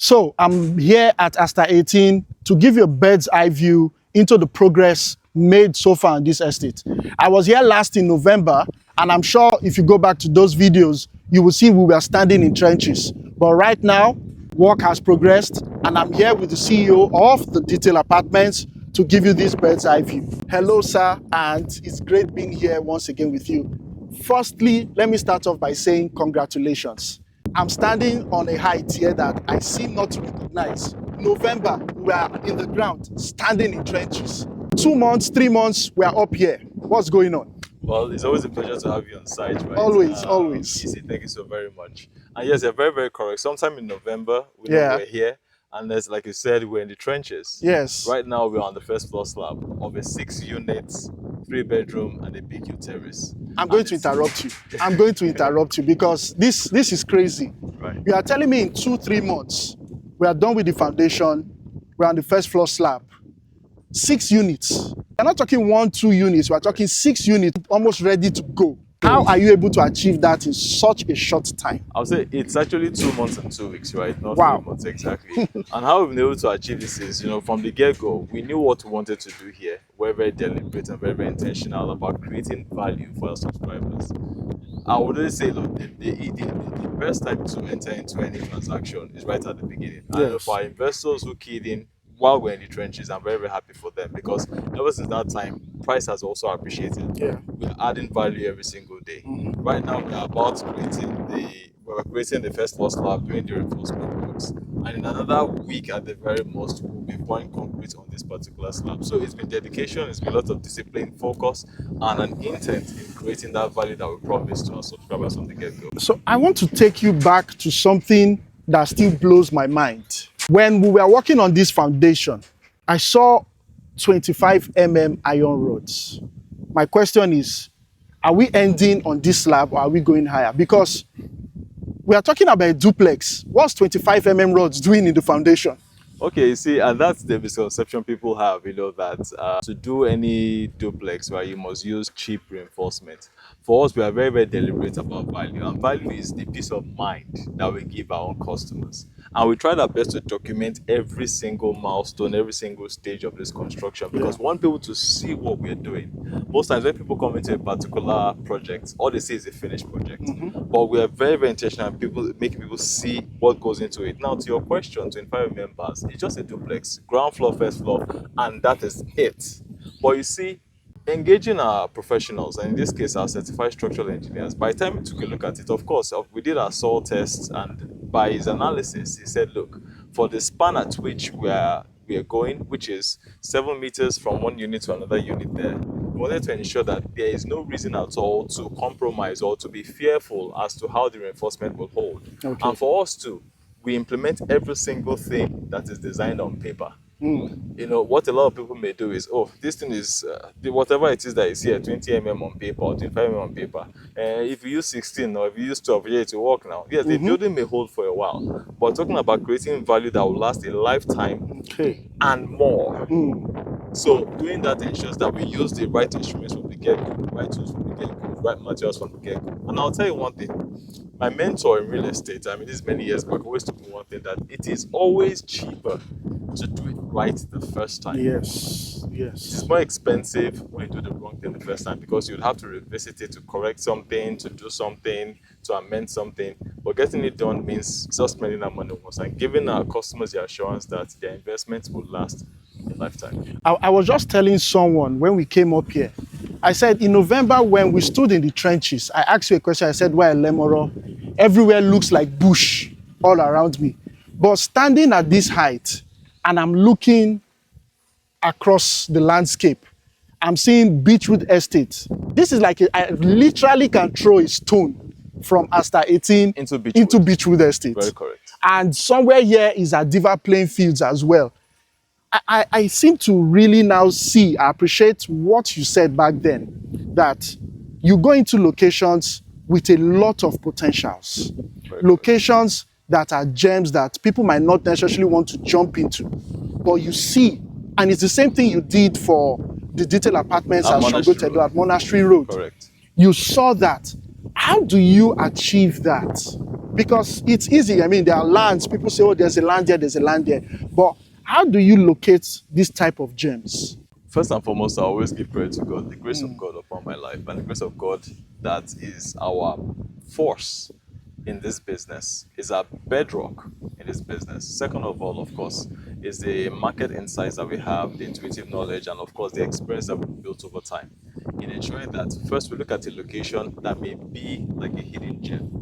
So I'm here at Aster18 to give you a bird's eye view into the progress made so far on this estate. I was here last in November, and I'm sure if you go back to those videos, you will see we were standing in trenches. But right now, work has progressed, and I'm here with the CEO of the Detail Apartments to give you this bird's eye view. Hello, sir, and it's great being here once again with you. Firstly, let me start off by saying congratulations. I'm standing on a height here that I seem not to recognize. November, we are in the ground, standing in trenches. 2 months, 3 months, we are up here. What's going on? Well, it's always a pleasure to have you on site, right? Always, always. Isi, thank you so very much. And yes, you're very, very correct. Sometime in November, we're here. And there's, like you said, we're in the trenches. Yes. Right now, we're on the first floor slab of a 6-unit, 3-bedroom, and a BQ terrace. I'm going to interrupt you. I'm going to interrupt you because this is crazy. Right. You are telling me in 2-3 months, we are done with the foundation, we're on the first floor slab. 6 units. We're not talking 1-2 units, we're talking 6 units almost ready to go. How are you able to achieve that in such a short time? I'll say it's actually 2 months and 2 weeks, right? Not Wow. 3 months exactly. And how we've been able to achieve this is, from the get-go, we knew what we wanted to do here. We're very deliberate and very, very intentional about creating value for our subscribers. I would always say, look, the best time to enter into any transaction is right at the beginning. Yes. And for our investors who keyed in while we're in the trenches, I'm very, very happy for them because ever since that time, price has also appreciated. Yeah. We're adding value every single day. Mm-hmm. Right now, we're about creating the first floor slab, doing the reinforcement works. And in another week at the very most, we'll be pouring concrete on this particular slab. So it's been dedication, it's been a lot of discipline, focus, and an intent in creating that value that we promised to our subscribers from the get-go. So I want to take you back to something that still blows my mind. When we were working on this foundation, I saw 25 mm iron rods. My question is, are we ending on this slab or are we going higher? Because we are talking about a duplex. What's 25 mm rods doing in the foundation? Okay, you see, and that's the misconception people have, that to do any duplex, right, you must use cheap reinforcement. For us, we are very, very deliberate about value, and value is the peace of mind that we give our own customers. And we try our best to document every single milestone, every single stage of this construction, because we want people to see what we're doing. Most times when people come into a particular project, all they see is a finished project. Mm-hmm. But we are very, very intentional and making people see what goes into it. Now, to your question, 25 members, it's just a duplex, ground floor, first floor, and that is it. But you see, engaging our professionals, and in this case our certified structural engineers, by the time we took a look at it, of course, we did our soil tests, and by his analysis, he said, look, for the span at which we are going, which is 7 meters from one unit to another unit there, we wanted to ensure that there is no reason at all to compromise or to be fearful as to how the reinforcement will hold. Okay. And for us too, we implement every single thing that is designed on paper. What a lot of people may do is, this thing is, whatever it is that is here, 20 mm on paper or 25 mm on paper. If you use 16 or if you use 12, it will work now. Yes, the building may hold for a while, but talking about creating value that will last a lifetime and more. So doing that ensures that we use the right instruments from the get-go, right tools from the get-go, right materials from the get-go. And I'll tell you one thing. My mentor in real estate, this is many years back, always told me one thing, that it is always cheaper to do it right the first time. Yes. It's more expensive when you do the wrong thing the first time because you'd have to revisit it to correct something, to do something, to amend something. But getting it done means just spending that money once and giving our customers the assurance that their investments will last a lifetime. I was just telling someone when we came up here, I said in November when we stood in the trenches, I asked you a question. I said, why Elemoro? Everywhere looks like bush all around me. But standing at this height and I'm looking across the landscape, I'm seeing Beechwood Estate. This is like, I literally can throw a stone from Aster18 into Beechwood Estate. Very correct. And somewhere here is Adiva playing fields as well. I seem to really now appreciate what you said back then, that you go into locations with a lot of potentials. Locations that are gems that people might not necessarily want to jump into. But you see, and it's the same thing you did for the Detail Apartments at Sangotedo at Monastery Road. Correct. You saw that How do you achieve that? Because it's easy. I mean, there are lands. People say, oh, there's a land there, there's a land there. But how do you locate this type of gems? First and foremost, I always give credit to God, the grace of God upon my life, and the grace of God that is our force in this business, is our bedrock in this business. Second of all, of course, is the market insights that we have, the intuitive knowledge, and of course, the experience that we've built over time in ensuring that first we look at a location that may be like a hidden gem.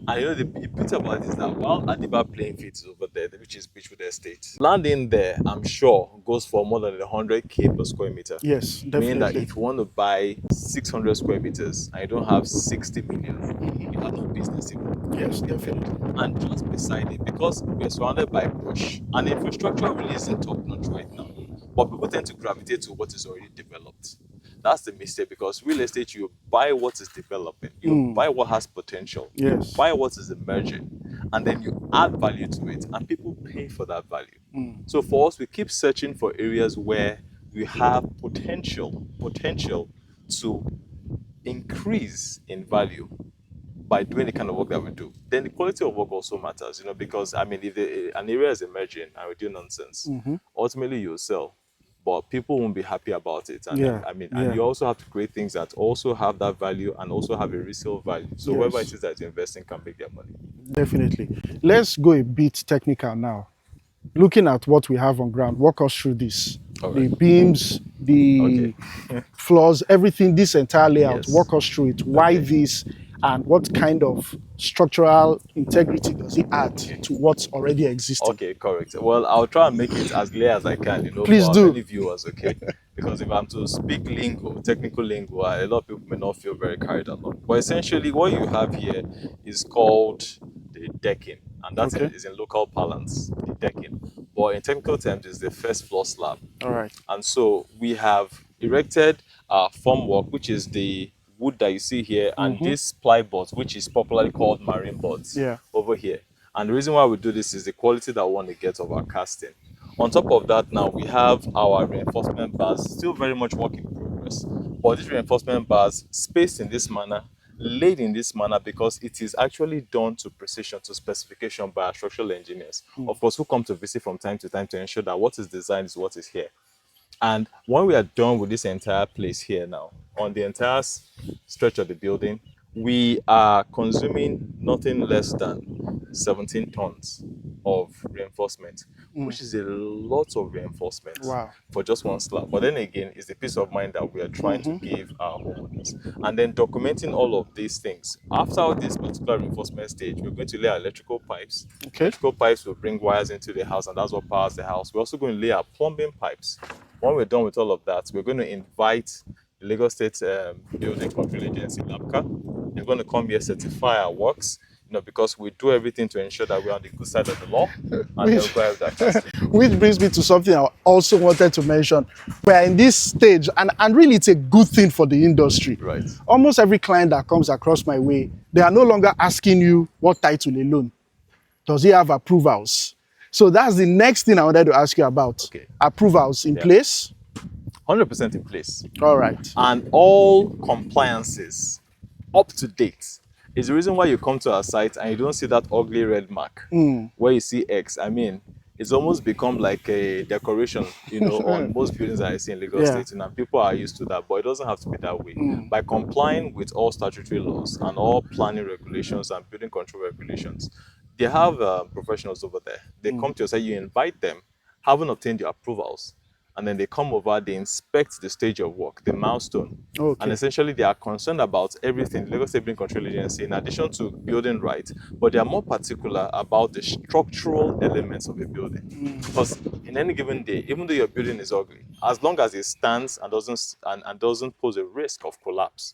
And you know, the beauty about it is that while Adiba playing field is over there, which is Beachwood Estate, land in there, I'm sure, goes for more than 100K per square meter. Yes, definitely. Meaning that if you want to buy 600 square meters and you don't have 60 million, you have no business even. Yes, definitely. And just beside it, because we're surrounded by bush, and the infrastructure really isn't top notch right now, but people tend to gravitate to what is already developed. That's the mistake, because real estate, you buy what is developing, you buy what has potential, Yes. you buy what is emerging, and then you add value to it, and people pay for that value. So for us, we keep searching for areas where we have potential to increase in value by doing the kind of work that we do. Then the quality of work also matters, you know, because I mean, if an area is emerging and we do nonsense, ultimately you'll sell, but people won't be happy about it. And and you also have to create things that also have that value and also have a resale value. So whoever it is that you're investing can make their money. Definitely. Let's go a bit technical now. Looking at what we have on ground, walk us through this. The beams, the floors, everything, this entire layout, walk us through it. Why this, and what kind of structural integrity does it add to what's already existing? Okay, correct. Well, I'll try and make it as clear as I can, you know, Please for do. many viewers, okay? Because if I'm to speak lingo, technical lingo, a lot of people may not feel very carried along. But essentially, what you have here is called the decking, and that is in local parlance, the decking. But in technical terms, it's the first floor slab. All right. And so we have erected formwork, which is the wood that you see here, and this ply boards, which is popularly called marine boards, over here. And the reason why we do this is the quality that we want to get of our casting. On top of that, now we have our reinforcement bars, still very much work in progress. But these reinforcement bars spaced in this manner, laid in this manner, because it is actually done to precision, to specification by our structural engineers, of course, who come to visit from time to time to ensure that what is designed is what is here. And when we are done with this entire place here now, on the entire stretch of the building, we are consuming nothing less than 17 tons of reinforcement, which is a lot of reinforcement for just one slab. But then again, it's the peace of mind that we are trying to give our homeowners. And then documenting all of these things. After this particular reinforcement stage, we're going to lay our electrical pipes. Electrical pipes will bring wires into the house, and that's what powers the house. We're also going to lay our plumbing pipes. When we're done with all of that, we're going to invite the Lagos State Building Control Agency, LABCA. They're going to come here, certify our works, you know, because we do everything to ensure that we're on the good side of the law, and they'll go that casting. Which brings me to something I also wanted to mention. We're in this stage, and really it's a good thing for the industry. Right. Almost every client that comes across my way, they are no longer asking you what title alone. Does he have approvals? So that's the next thing I wanted to ask you about. Approvals in place? 100% in place. All right. And all compliances up to date. Is the reason why you come to our site and you don't see that ugly red mark where you see X. I mean, it's almost become like a decoration, you know, on most buildings that I see in Lagos State, and people are used to that, but it doesn't have to be that way. By complying with all statutory laws and all planning regulations and building control regulations, they have professionals over there. They come to your site, you invite them, haven't obtained your approvals, and then they come over, they inspect the stage of work, the milestone. And essentially they are concerned about everything, the Lagos State Building Control Agency, in addition to building right, but they are more particular about the structural elements of a building. Because in any given day, even though your building is ugly, as long as it stands and doesn't pose a risk of collapse,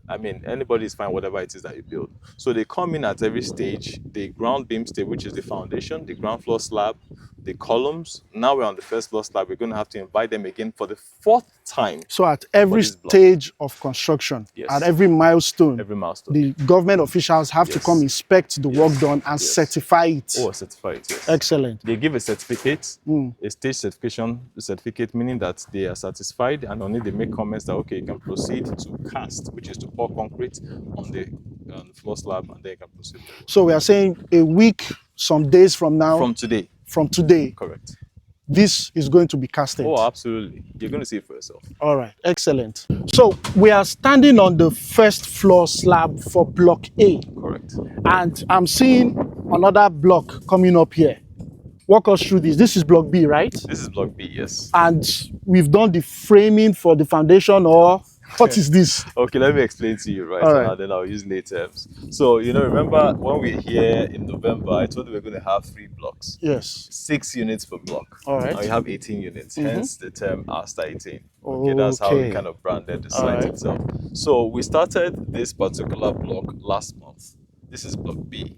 I mean, anybody is fine, whatever it is that you build. So they come in at every stage, the ground beam stage, which is the foundation, the ground floor slab, the columns. Now we're on the first floor slab. We're going to have to invite them again for the 4th time. So at every stage of construction, at every milestone, the government officials have to come inspect the work done and certify it. Certify it, Excellent. They give a certificate, a stage certificate, meaning that they are satisfied, and on it they make comments that, okay, you can proceed to cast, which is to pour concrete on the on the floor slab, and then you can proceed with the work. So we are saying a week, some days from now. From today. From today. Correct. This is going to be casted. Oh, absolutely. You're going to see it for yourself. All right, excellent. So we are standing on the first floor slab for block A. Correct. And I'm seeing another block coming up here. Walk us through this. This is block B, right? This is block B, yes. And we've done the framing for the foundation, or what is this? Okay, let me explain to you, right? All right. And then I'll use lay terms. So, remember when we were here in November, I told you we're going to have 3 blocks. Yes. 6 units per block. All right. Now you have 18 units, hence the term Aster18. Okay, that's how we kind of branded the site itself. So we started this particular block last month. This is block B.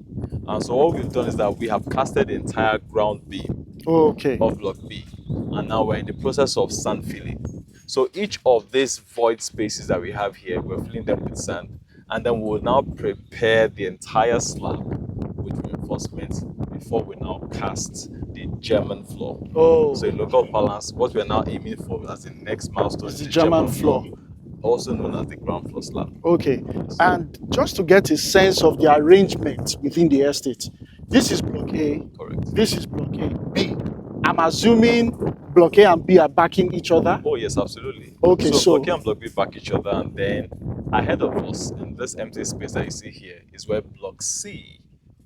And so what we've done is that we have casted the entire ground beam of block B. And now we're in the process of sand filling. So each of these void spaces that we have here, we're filling them with sand. And then we'll now prepare the entire slab with reinforcement before we now cast the German floor. So in local parlance, what we're now aiming for as the next milestone is the German floor, also known as the ground floor slab. Okay. And just to get a sense of the arrangement within the estate, this is block A. Correct. This is block A. B. I'm assuming block A and B are backing each other? Oh, yes, absolutely. Okay, so block A and block B back each other, and then ahead of us in this empty space that you see here is where block C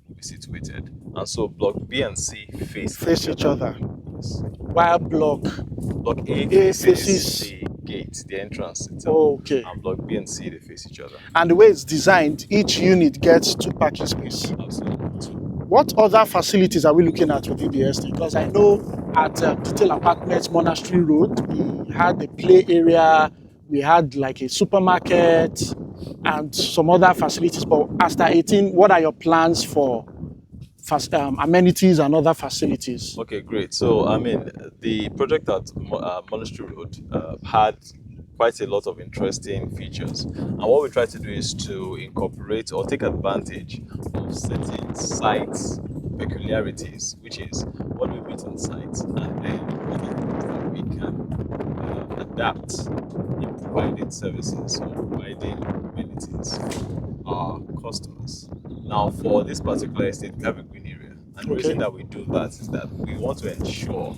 will be situated. And so block B and C face each other. Yes. While block A faces the gate, the entrance itself. Okay. And block B and C, they face each other. And the way it's designed, each unit gets 2 parking spaces. Absolutely. What other facilities are we looking at within the estate? Because I know at Detail Apartments, Monastery Road, we had the play area, we had like a supermarket and some other facilities. But Aster18, what are your plans for amenities and other facilities? Okay, great. So, I mean, the project at Monastery Road had quite a lot of interesting features. And what we try to do is to incorporate or take advantage of certain sites peculiarities, which is what we meet on site, and then what are the things that we can adapt in providing services or providing amenities for our customers. Now, for this particular estate, we have a green area. And the reason that we do that is that we want to ensure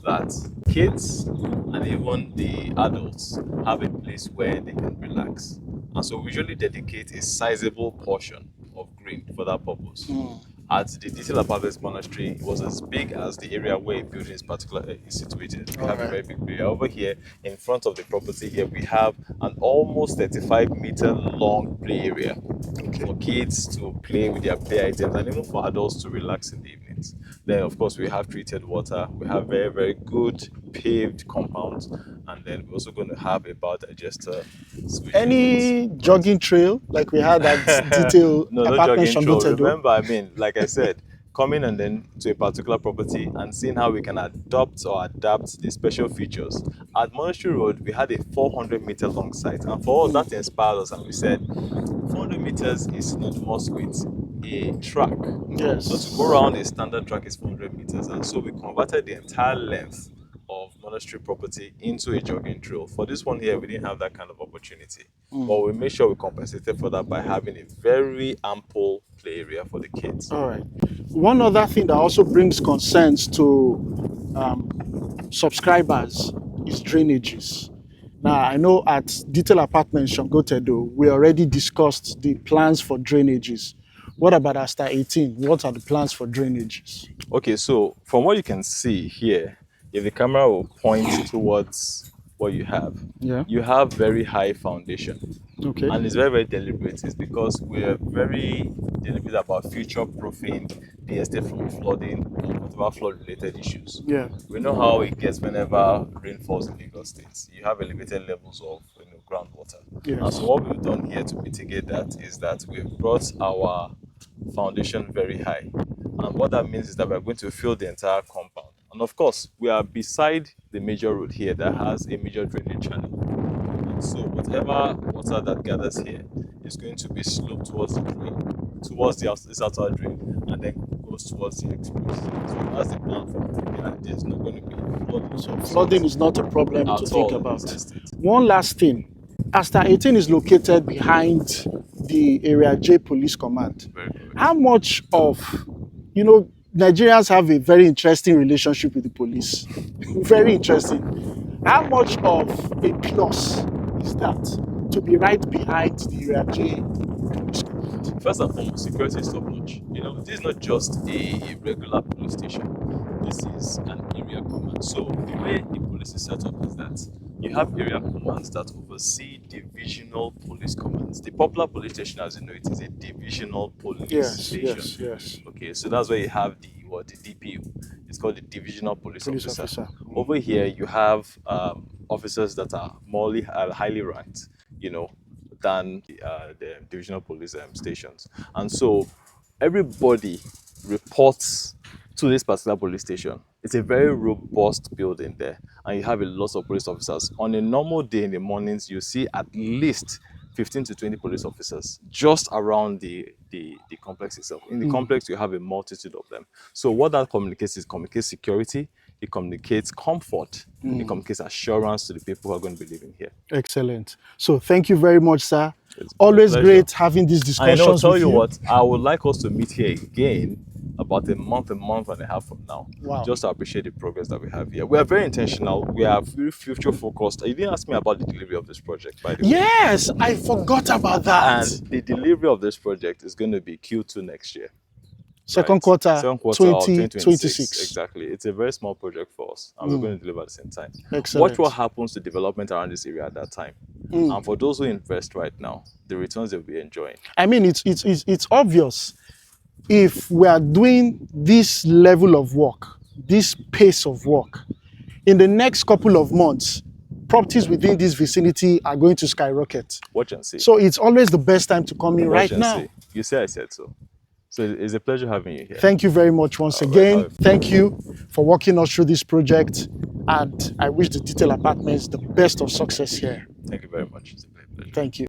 that kids and even the adults have a place where they can relax. And so we usually dedicate a sizable portion of green for that purpose. At the Detail Apartments Monastery, it was as big as the area where a building is situated. We have a very big area. Over here, in front of the property here, we have an almost 35-meter long play area for kids to play with their play items and even for adults to relax in the evenings. Then, of course, we have treated water. We have very, very good paved compounds. And then we're also going to have a biodigester. Any jogging trail like we had at Detail No Apartments jogging trail. Sangotedo? Remember, I mean, like I said, coming and then to a particular property and seeing how we can adopt or adapt the special features. At Monastery Road, we had a 400-meter long site. And for us, that inspired us. And we said, 400 meters is synonymous with a track. Yes. So to go around a standard track is 400 meters. And so we converted the entire length of Monastery property into a jogging trail. For this one here, we didn't have that kind of opportunity. But we made sure we compensated for that by having a very ample play area for the kids. All right. One other thing that also brings concerns to subscribers is drainages. Now, I know at Detail Apartments Sangotedo, we already discussed the plans for drainages. What about Aster18? What are the plans for drainages? Okay, so from what you can see here, if the camera will point towards what you have, you have very high foundation. Okay. And it's very, very deliberate. It's because we're very deliberate about future-proofing the estate from flooding or whatever flood-related issues. Yeah. We know how it gets whenever rain falls in Lagos State. You have elevated levels of groundwater. Yes. And so what we've done here to mitigate that is that we've brought our foundation very high. And what that means is that we're going to fill the entire compound. And of course, we are beside the major road here that has a major drainage channel. And so whatever water that gathers here is going to be sloped towards the drain, towards this outer drain, and then goes towards the express. So that's the plan for it. And there's not going to be flooding. So flooding is not a problem to think about. One One last thing. Aster18 is located behind the Area J Police Command. Very correct. How much of, Nigerians have a very interesting relationship with the police. Very interesting. How much of a plus is that to be right behind the Area J Police Command? First and foremost, security is top notch. This is not just a regular police station. This is an area command. So the way the police is set up is that you have area commands that oversee divisional police commands. The popular police station, as you know, it is a divisional police station. Yes. Okay, so that's where you have the DPU. It's called the divisional police officer. Over here, you have officers that are highly ranked, than the divisional police stations. And so everybody reports to this particular police station. It's a very robust building there, and you have a lot of police officers. On a normal day in the mornings, you see at least 15 to 20 police officers just around the complex itself. In the complex, you have a multitude of them. So what that communicates security, it communicates comfort, it communicates assurance to the people who are going to be living here. Excellent. So thank you very much, sir. It's always great having these discussions. I know, tell you what, I would like us to meet here again about a month and a half from now. Wow. Just to appreciate the progress that we have here. We are very intentional. We are very future focused. You didn't ask me about the delivery of this project, by the way. Yes, I forgot about that. And the delivery of this project is going to be Q2 next year. Second quarter 2026. Exactly. It's a very small project for us, and we're going to deliver at the same time. Excellent. Watch what happens to development around this area at that time. And for those who invest right now, the returns they'll be enjoying. I mean, it's obvious. If we are doing this level of work, this pace of work, in the next couple of months, properties within this vicinity are going to skyrocket. Watch and see. So it's always the best time to come in right now. See. You say I said so. So it's a pleasure having you here. Thank you very much once again. Thank you for walking us through this project. And I wish the Detail Apartments the best of success here. Thank you very much. It's a great pleasure. Thank you.